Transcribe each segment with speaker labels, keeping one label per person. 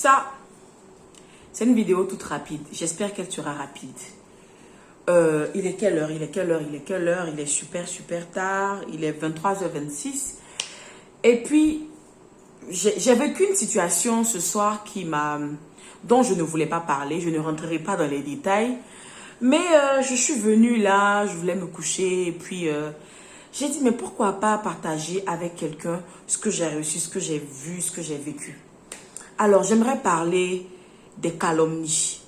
Speaker 1: Ça, c'est une vidéo toute rapide. J'espère qu'elle sera rapide. Il est quelle heure? Il est quelle heure? Il est quelle heure? Il est super, super tard. Il est 23h26. Et puis, j'ai vécu une situation ce soir dont je ne voulais pas parler. Je ne rentrerai pas dans les détails. Mais je suis venue là, je voulais me coucher. Et puis, j'ai dit, mais pourquoi pas partager avec quelqu'un ce que j'ai reçu, ce que j'ai vu, ce que j'ai vécu. Alors, j'aimerais parler des calomnies.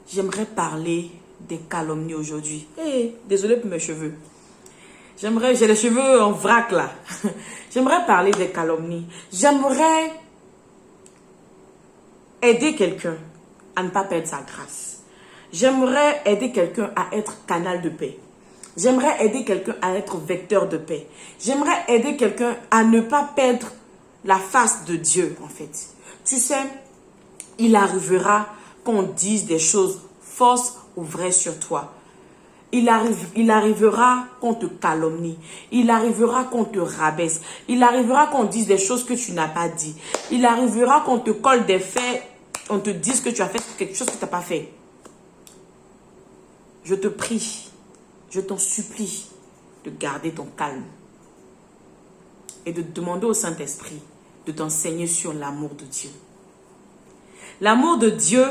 Speaker 1: J'aimerais parler des calomnies aujourd'hui. Désolé pour mes cheveux. J'ai les cheveux en vrac là. J'aimerais parler des calomnies. J'aimerais aider quelqu'un à ne pas perdre sa grâce. J'aimerais aider quelqu'un à être canal de paix. J'aimerais aider quelqu'un à être vecteur de paix. J'aimerais aider quelqu'un à ne pas perdre la face de Dieu, en fait. Tu sais, il arrivera qu'on dise des choses fausses ou vraies sur toi. Il arrivera qu'on te calomnie. Il arrivera qu'on te rabaisse. Il arrivera qu'on dise des choses que tu n'as pas dit. Il arrivera qu'on te colle des faits, on te dise que tu as fait quelque chose que tu n'as pas fait. Je te prie, je t'en supplie de garder ton calme et de demander au Saint-Esprit de t'enseigner sur l'amour de Dieu. L'amour de Dieu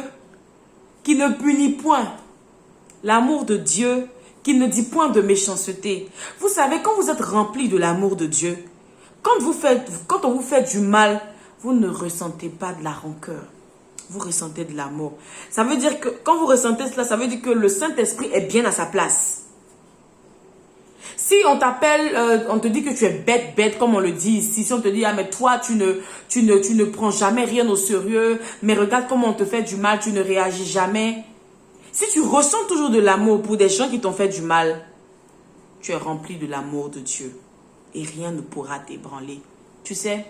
Speaker 1: qui ne punit point. L'amour de Dieu qui ne dit point de méchanceté. Vous savez, quand vous êtes rempli de l'amour de Dieu, quand on vous fait du mal, vous ne ressentez pas de la rancœur. Vous ressentez de l'amour. Ça veut dire que quand vous ressentez cela, ça veut dire que le Saint-Esprit est bien à sa place. Si on t'appelle, on te dit que tu es bête, comme on le dit ici. Si on te dit, ah mais toi, tu ne prends jamais rien au sérieux, mais regarde comment on te fait du mal, tu ne réagis jamais. Si tu ressens toujours de l'amour pour des gens qui t'ont fait du mal, tu es rempli de l'amour de Dieu. Et rien ne pourra t'ébranler. Tu sais,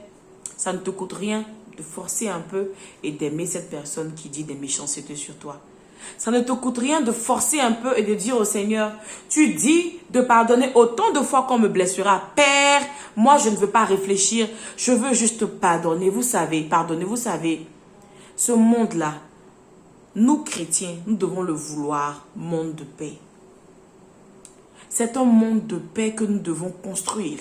Speaker 1: ça ne te coûte rien de forcer un peu et d'aimer cette personne qui dit des méchancetés sur toi. Ça ne te coûte rien de forcer un peu et de dire au Seigneur, tu dis de pardonner autant de fois qu'on me blessera. Père, moi je ne veux pas réfléchir, je veux juste pardonner. Vous savez, pardonner, vous savez, ce monde-là, nous chrétiens, nous devons le vouloir, monde de paix. C'est un monde de paix que nous devons construire.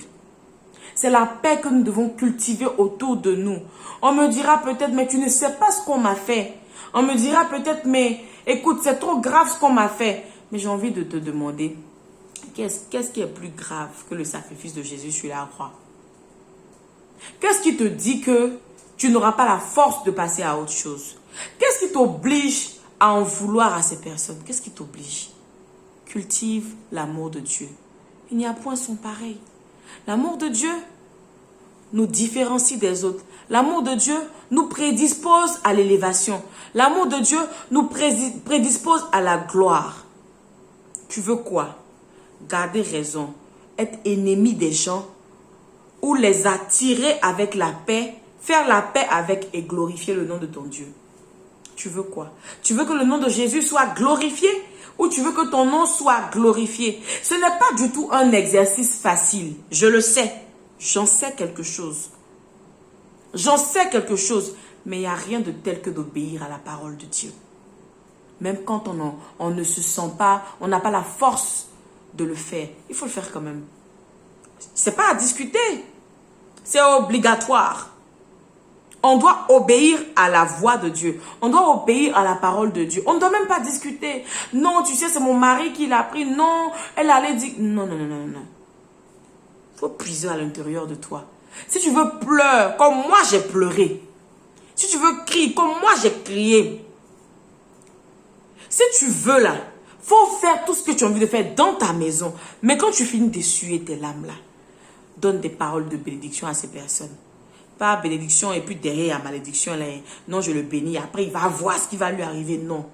Speaker 1: C'est la paix que nous devons cultiver autour de nous. On me dira peut-être, mais tu ne sais pas ce qu'on m'a fait. On me dira peut-être, mais écoute, c'est trop grave ce qu'on m'a fait. Mais j'ai envie de te demander, qu'est-ce qui est plus grave que le sacrifice de Jésus sur la croix? Qu'est-ce qui te dit que tu n'auras pas la force de passer à autre chose? Qu'est-ce qui t'oblige à en vouloir à ces personnes? Qu'est-ce qui t'oblige? Cultive l'amour de Dieu. Il n'y a point son pareil. L'amour de Dieu nous différencie des autres. L'amour de Dieu nous prédispose à l'élévation. L'amour de Dieu nous prédispose à la gloire. Tu veux quoi? Garder raison, être ennemi des gens ou les attirer avec la paix, faire la paix avec et glorifier le nom de ton Dieu. Tu veux quoi? Tu veux que le nom de Jésus soit glorifié ou tu veux que ton nom soit glorifié? Ce n'est pas du tout un exercice facile. Je le sais. J'en sais quelque chose. J'en sais quelque chose. Mais il n'y a rien de tel que d'obéir à la parole de Dieu. Même quand on ne se sent pas, on n'a pas la force de le faire. Il faut le faire quand même. Ce n'est pas à discuter. C'est obligatoire. On doit obéir à la voix de Dieu. On doit obéir à la parole de Dieu. On ne doit même pas discuter. Non, tu sais, c'est mon mari qui l'a pris. Non, elle allait dire... Non. Il faut puiser à l'intérieur de toi. Si tu veux pleurer comme moi j'ai pleuré. Si tu veux crier comme moi j'ai crié. Si tu veux là, faut faire tout ce que tu as envie de faire dans ta maison. Mais quand tu finis d'essuyer tes larmes là, donne des paroles de bénédiction à ces personnes. Pas bénédiction et puis derrière la malédiction, là, non, je le bénis. Après, il va voir ce qui va lui arriver. Non.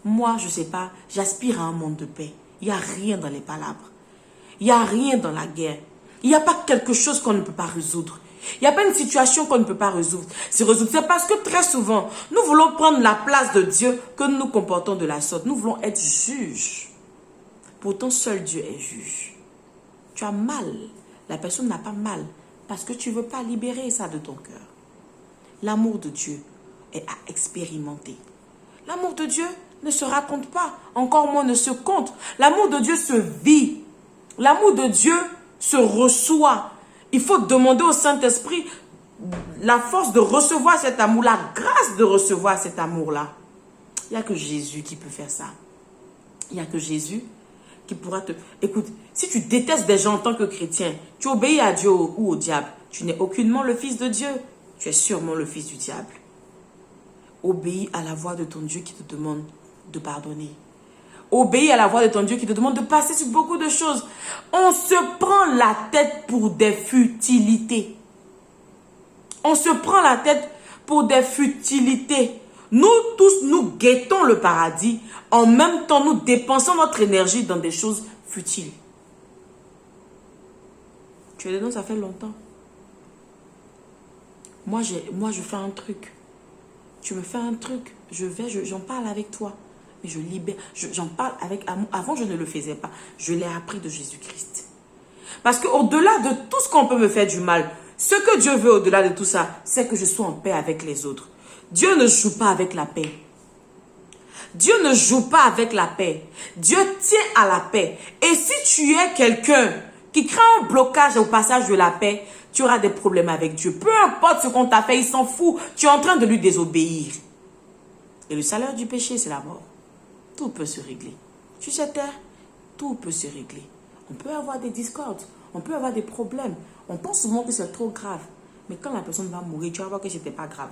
Speaker 1: Moi, je ne sais pas, j'aspire à un monde de paix. Il n'y a rien dans les palabres. Il n'y a rien dans la guerre. Il n'y a pas quelque chose qu'on ne peut pas résoudre. Il n'y a pas une situation qu'on ne peut pas résoudre. C'est parce que très souvent, nous voulons prendre la place de Dieu que nous nous comportons de la sorte. Nous voulons être juges. Pourtant, seul Dieu est juge. Tu as mal. La personne n'a pas mal. Parce que tu ne veux pas libérer ça de ton cœur. L'amour de Dieu. est à expérimenter. L'amour de Dieu ne se raconte pas, encore moins ne se compte. L'amour de Dieu se vit. L'amour de Dieu se reçoit. Il faut demander au Saint-Esprit la force de recevoir cet amour, la grâce de recevoir cet amour-là. Il n'y a que Jésus qui peut faire ça. Il n'y a que Jésus qui pourra te... Écoute, si tu détestes des gens en tant que chrétien, tu obéis à Dieu ou au diable, tu n'es aucunement le fils de Dieu. Tu es sûrement le fils du diable. Obéis à la voix de ton Dieu qui te demande de pardonner. Obéis à la voix de ton Dieu qui te demande de passer sur beaucoup de choses. On se prend la tête pour des futilités. On se prend la tête pour des futilités. Nous tous, nous guettons le paradis. En même temps, nous dépensons notre énergie dans des choses futiles. Tu es dedans, ça fait longtemps. Moi, je fais un truc. Tu me fais un truc. J'en parle avec toi. Mais je libère. J'en parle avec amour. Avant, je ne le faisais pas. Je l'ai appris de Jésus-Christ. Parce qu'au-delà de tout ce qu'on peut me faire du mal, ce que Dieu veut au-delà de tout ça, c'est que je sois en paix avec les autres. Dieu ne joue pas avec la paix. Dieu ne joue pas avec la paix. Dieu tient à la paix. Et si tu es quelqu'un qui crée un blocage au passage de la paix, tu auras des problèmes avec Dieu. Peu importe ce qu'on t'a fait, il s'en fout. Tu es en train de lui désobéir. Et le salaire du péché, c'est la mort. Tout peut se régler. Tu sais, terre, tout peut se régler. On peut avoir des discordes. On peut avoir des problèmes. On pense souvent que c'est trop grave. Mais quand la personne va mourir, tu vas voir que ce n'était pas grave.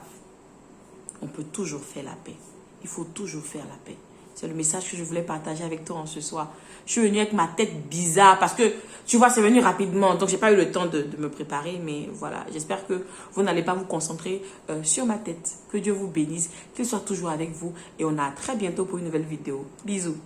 Speaker 1: On peut toujours faire la paix. Il faut toujours faire la paix. C'est le message que je voulais partager avec toi ce soir. Je suis venue avec ma tête bizarre parce que, tu vois, c'est venu rapidement. Donc, j'ai pas eu le temps de me préparer. Mais voilà, j'espère que vous n'allez pas vous concentrer sur ma tête. Que Dieu vous bénisse, qu'il soit toujours avec vous. Et on a à très bientôt pour une nouvelle vidéo. Bisous.